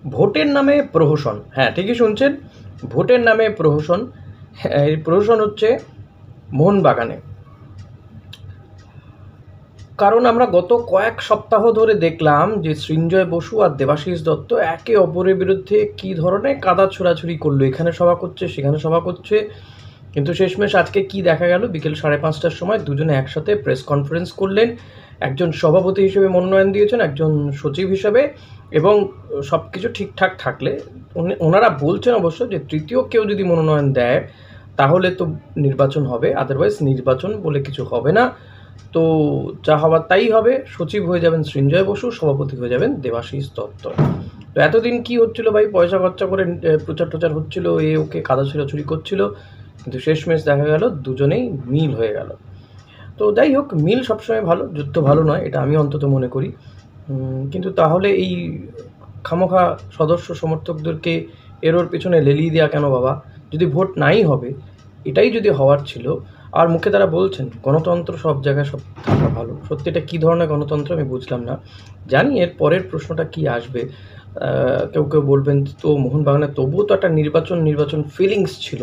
ভোটের নামে প্রহসন, হ্যাঁ ঠিকই শুনছেন, ভোটের নামে প্রহসন। এই প্রহসন হচ্ছে মোহনবাগানে। কারণ আমরা গত কয়েক সপ্তাহ ধরে দেখলাম যে সৃঞ্জয় বসু আর দেবাশিস দত্ত একে অপরের বিরুদ্ধে কী ধরনের কাদা ছোড়াছুড়ি করলো, এখানে সভা করছে সেখানে সভা করছে, কিন্তু শেষমেশ আজকে কি দেখা গেল, বিকেল 5:30টার সময় দুজনে একসাথে প্রেস কনফারেন্স করলেন। একজন সভাপতি হিসেবে মনোনয়ন দিয়েছেন, একজন সচিব হিসেবে, এবং সব কিছু ঠিকঠাক থাকলে ওনারা বলছেন অবশ্য যে তৃতীয় কেউ যদি মনোনয়ন দেয় তাহলে তো নির্বাচন হবে, আদারওয়াইজ নির্বাচন বলে কিছু হবে না। তো যা হওয়ার তাই হবে, সচিব হয়ে যাবেন সৃঞ্জয় বসু, সভাপতি হয়ে যাবেন দেবাশিস দত্ত। তো এতদিন কি হচ্ছিল ভাই, পয়সা খরচা করে প্রচার টচার হচ্ছিল, ওকে কাদা ছোড়াছুড়ি করছিল, কিন্তু শেষমেশ দেখা গেল দুজনেই মিল হয়ে গেল। তো যাই হোক, মিল সবসময় ভালো, যুদ্ধ ভালো নয়, এটা আমি অন্তত মনে করি। কিন্তু তাহলে এই খামোখা সদস্য সমর্থকদেরকে এর পেছনে লেলিয়ে দেওয়া কেন বাবা? যদি ভোট নাই হবে, এটাই যদি হওয়ার ছিল, আর মুখে তারা বলছেন গণতন্ত্র সব জায়গায় সব থাকা ভালো, সত্যি এটা কী ধরনের গণতন্ত্র আমি বুঝলাম না। জানি এর পরের প্রশ্নটা কি আসবে। কেউ কেউ বলবেন তো মোহনবাগানে তবুও তো একটা নির্বাচন ফিলিংস ছিল,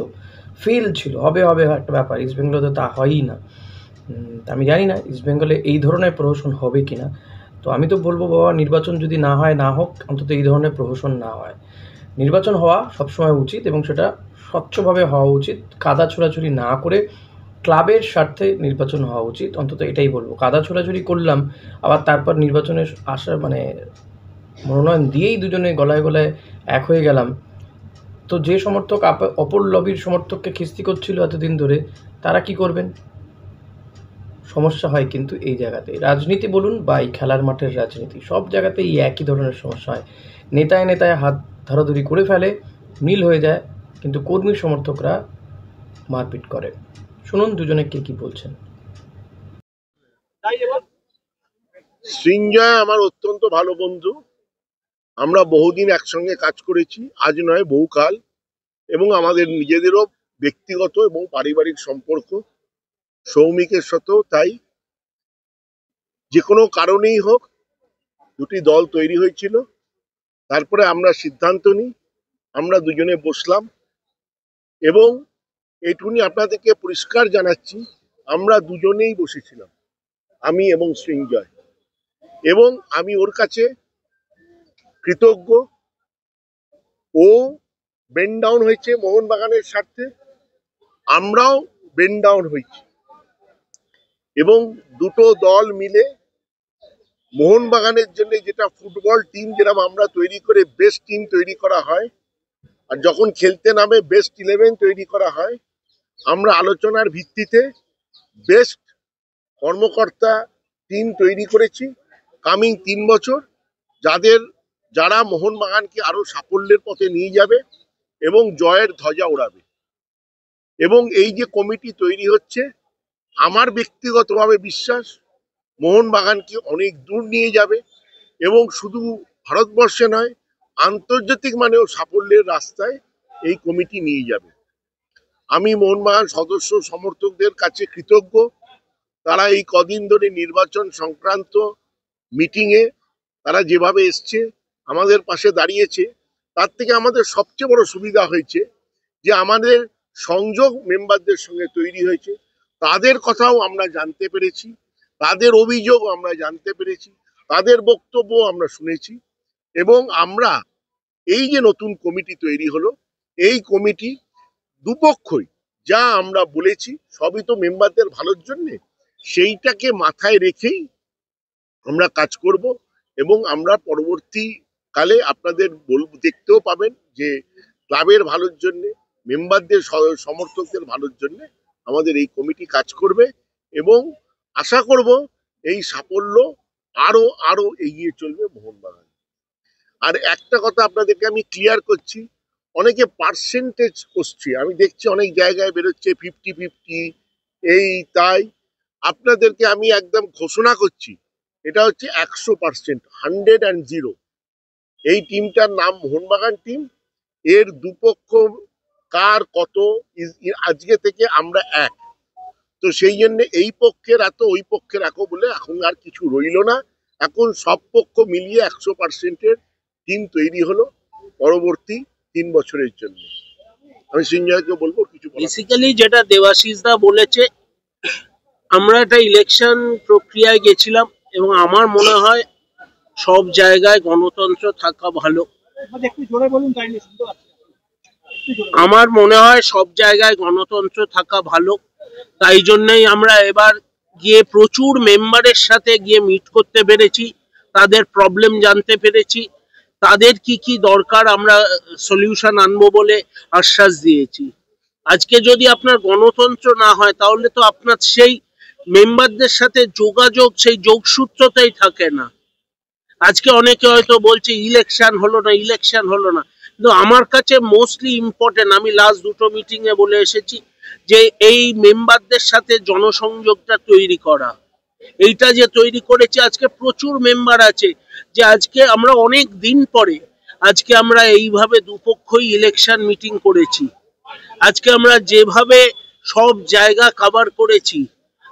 ফিল ছিল, হবে হবে একটা ব্যাপার, ইস্ট বেঙ্গলে তা হয়ই না। আমি জানি না ইস্ট বেঙ্গলে এই ধরনের প্রহসন হবে কি না। তো আমি তো বলবো বাবা, নির্বাচন যদি না হয় না হোক, অন্তত এই ধরনের প্রহসন না হয়। নির্বাচন হওয়া সবসময় উচিত এবং সেটা স্বচ্ছভাবে হওয়া উচিত, কাদা ছোড়াছুড়ি না করে ক্লাবের স্বার্থে নির্বাচন হওয়া উচিত, অন্তত এটাই বলবো। কাদা ছোড়াছুড়ি করলাম, আবার তারপর নির্বাচনের আসার মানে মনোনয়ন দিয়েই দুজনে গলায় গলায় এক হয়ে গেলাম, তো যে সমর্থক অপর লবির সমর্থককে খিস্তি করছিল এতদিন ধরে, তারা কি করবেন? সমস্যা হয় কিন্তু এই জায়গাতে, রাজনীতি বলুন বা এই খেলার মাঠের রাজনীতি, সব জায়গাতেই একই ধরনের সমস্যা হয়। নেতায় নেতায় হাত ধরাধরি করে ফেলে, মিল হয়ে যায়, কিন্তু কর্মী সমর্থকরা মারপিট করে। শুনুন দুজনে কে কি বলছেন। সৃঞ্জয় আমার অত্যন্ত ভালো বন্ধু। আমরা বহুদিন একসঙ্গে কাজ করেছি, আজ নয় বহুকাল, এবং আমাদের নিজেদেরও ব্যক্তিগত এবং পারিবারিক সম্পর্ক সৌমিকের সাথেও তাই। যে কোনো কারণেই হোক, দুটি দল তৈরি হয়েছিল, তারপরে আমরা সিদ্ধান্ত নিই, আমরা দুজনে বসলাম, এবং এইটুকুনি আপনাদেরকে পরিষ্কার জানাচ্ছি, আমরা দুজনেই বসেছিলাম, আমি এবং সৃঞ্জয়, এবং আমি ওর কাছে কৃতজ্ঞ। ও বেন ডাউন হয়েছে মোহনবাগানের স্বার্থে, আমরাও বেন ডাউন হয়েছি, এবং দুটো দল মিলে মোহনবাগানের জন্য যেটা ফুটবল টিম যেরকম আমরা তৈরি করে বেস্ট টিম তৈরি করা হয়, আর যখন খেলতে নামে বেস্ট 11 তৈরি করা হয়, আমরা আলোচনার ভিত্তিতে বেস্ট কর্মকর্তা টিম তৈরি করেছি কামিং 3 বছর, যারা মোহনবাগানকে আরো সাফল্যের পথে নিয়ে যাবে এবং জয়ের ধ্বজা ওড়াবে। এবং এই যে কমিটি তৈরি হচ্ছে, আমার ব্যক্তিগতভাবে বিশ্বাস মোহনবাগানকে অনেক দূর নিয়ে যাবে, এবং শুধু ভারতবর্ষে নয়, আন্তর্জাতিক মানেও সাফল্যের রাস্তায় এই কমিটি নিয়ে যাবে। আমি মোহনবাগান সদস্য সমর্থকদের কাছে কৃতজ্ঞ, তারা এই কদিন ধরে নির্বাচন সংক্রান্ত মিটিংয়ে তারা যেভাবে এসছে, আমাদের পাশে দাঁড়িয়েছে। তার থেকে আমাদের সবচেয়ে বড় সুবিধা হয়েছে যে আমাদের সংযোগ মেম্বারদের সঙ্গে তৈরি হয়েছে, তাদের কথাও আমরা জানতে পেরেছি, তাদের অভিযোগ আমরা জানতে পেরেছি, তাদের বক্তব্য আমরা শুনেছি, এবং আমরা এই যে নতুন কমিটি তৈরি হলো, এই কমিটি দুপক্ষই যা আমরা বলেছি সবই তো মেম্বারদের ভালোর জন্যে, সেইটাকে মাথায় রেখেই আমরা কাজ করব, এবং আমরা পরবর্তী কালে আপনাদের দেখতেও পাবেন যে ক্লাবের ভালোর জন্য, মেম্বারদের সমর্থকদের ভালোর জন্য আমাদের এই কমিটি কাজ করবে, এবং আশা করব এই সাফল্য আরো আরো এগিয়ে চলবে মোহনবাগান। আর একটা কথা আপনাদেরকে আমি ক্লিয়ার করছি, অনেকে পার্সেন্টেজ করছে, আমি দেখছি অনেক জায়গায় বেরোচ্ছে 50-50, এই তাই। আপনাদেরকে আমি একদম ঘোষণা করছি, এটা হচ্ছে 100%, 100 এই টিমটার নাম মোহনবাগান টিম। এর দুপক্ষ কার কত আজকে থেকে আমরা এক, তো সেই জন্য এই পক্ষের এত ওই পক্ষের এত বলে এখন আর কিছু রইল না, এখন সব পক্ষ মিলিয়ে 100%-এর টিম তৈরি হলো, পরবর্তী 3 বছরের জন্য। আমি সঞ্জয়কে বলবো কিছু বলার। বেসিক্যালি যেটা দেবাশিস দা বলেছে, আমরা একটা ইলেকশন প্রক্রিয়ায় গেছিলাম এবং আমার মনে হয় সব জায়গায় গণতন্ত্র থাকা ভালো। আমার মনে হয় সব জায়গায় গণতন্ত্র থাকা ভালো। তাই জন্যই আমরা এবার গিয়ে প্রচুর মেম্বারের সাথে গিয়ে মিট করতে পেরেছি, তাদের প্রবলেম জানতে পেরেছি, তাদের কি কি দরকার আমরা সলিউশন আনবো বলে আশ্বাস দিয়েছি। আজকে যদি আপনার গণতন্ত্র না হয় তাহলে তো আপনার সেই মেম্বারদের সাথে যোগাযোগ, সেই যোগসূত্রতাই থাকে না। আজকে অনেকে হয়তো বলছে ইলেকশন হলো না, ইলেকশন হলো না, কিন্তু আমার কাছে মোস্টলি ইম্পর্টেন্ট, আমি লাস্ট দুটো মিটিং এ বলে এসেছি যে এই মেম্বারদের সাথে জনসংযোগটা তৈরি করা। এইটা যে তৈরি করেছে, আজকে প্রচুর মেম্বার আছে যে আজকে আমরা অনেক দিন পরে আজকে আমরা এইভাবে দুপক্ষই ইলেকশন মিটিং করেছি। আজকে আমরা যেভাবে সব জায়গা কভার করেছি,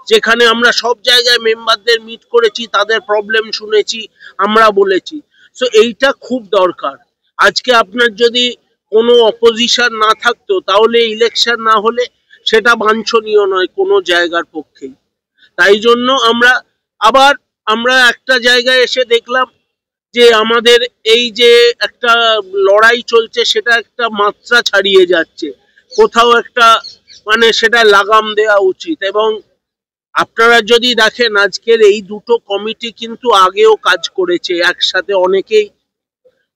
যেখানে আমরা সব জায়গায় মেম্বারদের মিট করেছি, তাদের প্রবলেম শুনেছি, আমরা বলেছি। সো এইটা খুব দরকার। আজকে আপনার যদি কোনো অপোজিশন না থাকতো তাহলে ইলেকশন না হলে সেটা বাঞ্ছনীয় নয় কোনো জায়গার পক্ষেই। তাই জন্য আমরা একটা জায়গায় এসে দেখলাম যে আমাদের এই যে একটা লড়াই চলছে সেটা একটা মাত্রা ছাড়িয়ে যাচ্ছে, কোথাও একটা মানে সেটা লাগাম দেওয়া উচিত। এবং আপনারা যদি দেখেন আজকের এই দুটো কমিটি কিন্তু আগেও কাজ করেছে একসাথে, অনেকেই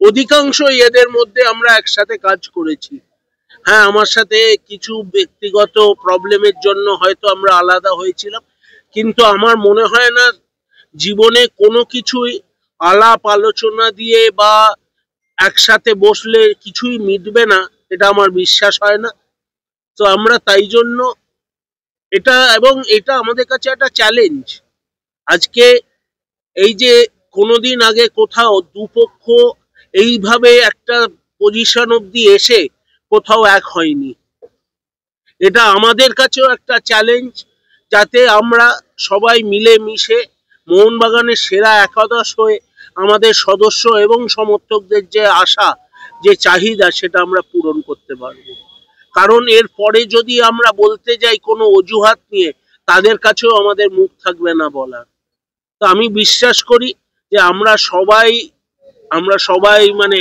অধিকাংশ এদের মধ্যে আমরা একসাথে কাজ করেছি। হ্যাঁ, আমার সাথে কিছু ব্যক্তিগত প্রবলেমের জন্য হয়তো আমরা আলাদা হয়েছিলাম, কিন্তু আমার মনে হয় না জীবনে কোনো কিছুই আলাপ আলোচনা দিয়ে বা একসাথে বসলে কিছুই মিটবে না, এটা আমার বিশ্বাস হয় না। তো আমরা তাই জন্য এটা, এবং এটা আমাদের কাছে একটা চ্যালেঞ্জ। আজকে এই যে কোনোদিন আগে কোথাও দুপক্ষ এইভাবে একটা পজিশন অব্দি এসে কোথাও এক হয়নি। এটা আমাদের কাছেও একটা চ্যালেঞ্জ, যাতে আমরা সবাই মিলে মিশে মোহনবাগানের সেরা একাদশ হয়ে আমাদের সদস্য এবং সমর্থকদের যে আশা, যে চাহিদা, সেটা আমরা পূরণ করতে পারবো। কারণ এর পরে যদি আমরা বলতে যাই কোনো অজুহাত নিয়ে, তাদের কাছেও আমাদের মুখ থাকবে না বলার। তো আমি বিশ্বাস করি যে আমরা সবাই মানে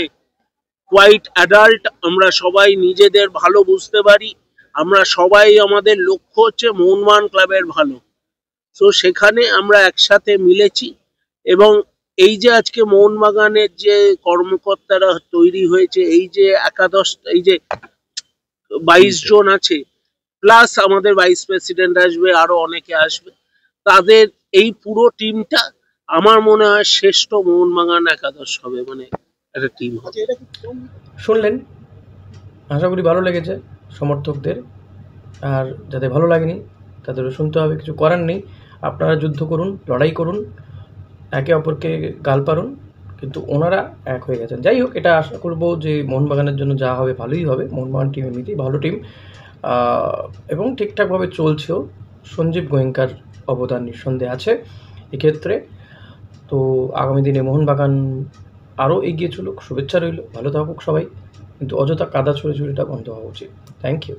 কোয়াইট অ্যাডাল্ট, আমরা সবাই নিজেদের ভালো বুঝতে পারি, আমরা সবাই আমাদের লক্ষ্য হচ্ছে মোহনবাগান ক্লাবের ভালো। তো সেখানে আমরা একসাথে মিলেছি এবং এই যে আজকে মোহনবাগানের যে কর্মকর্তারা তৈরি হয়েছে, এই যে একাদশ, এই যে 22 জন আছে, প্লাস আমাদের ভাইস প্রেসিডেন্ট আসবে, আরো অনেকে আসবে, তাদের এই পুরো টিমটা আমার মনে হয় শ্রেষ্ঠ মোহনবাগান একাদশ হবে, মানে একটা টিম হবে। শুনলেন, আশা করি ভালো লেগেছে সমর্থকদের। আর যাদের ভালো লাগেনি তাদেরও শুনতে হবে, কিছু করার নেই। আপনারা যুদ্ধ করুন, লড়াই করুন, একে অপরকে গাল পারুন, কিন্তু ওনারা এক হয়ে গেছেন। যাই হোক, এটা আশা করবো যে মোহনবাগানের জন্য যা হবে ভালোই হবে। মোহনবাগান টিম এমনিতেই ভালো টিম এবং ঠিকঠাকভাবে চলছেও। সঞ্জীব গোয়েঙ্কার অবদান নিঃসন্দেহে আছে এক্ষেত্রে। তো আগামী দিনে মোহনবাগান আরও এগিয়ে চলুক, শুভেচ্ছা রইল, ভালো থাকুক সবাই, কিন্তু অযথা কাদা ছুড়ে বন্ধ হওয়া উচিত। Thank you.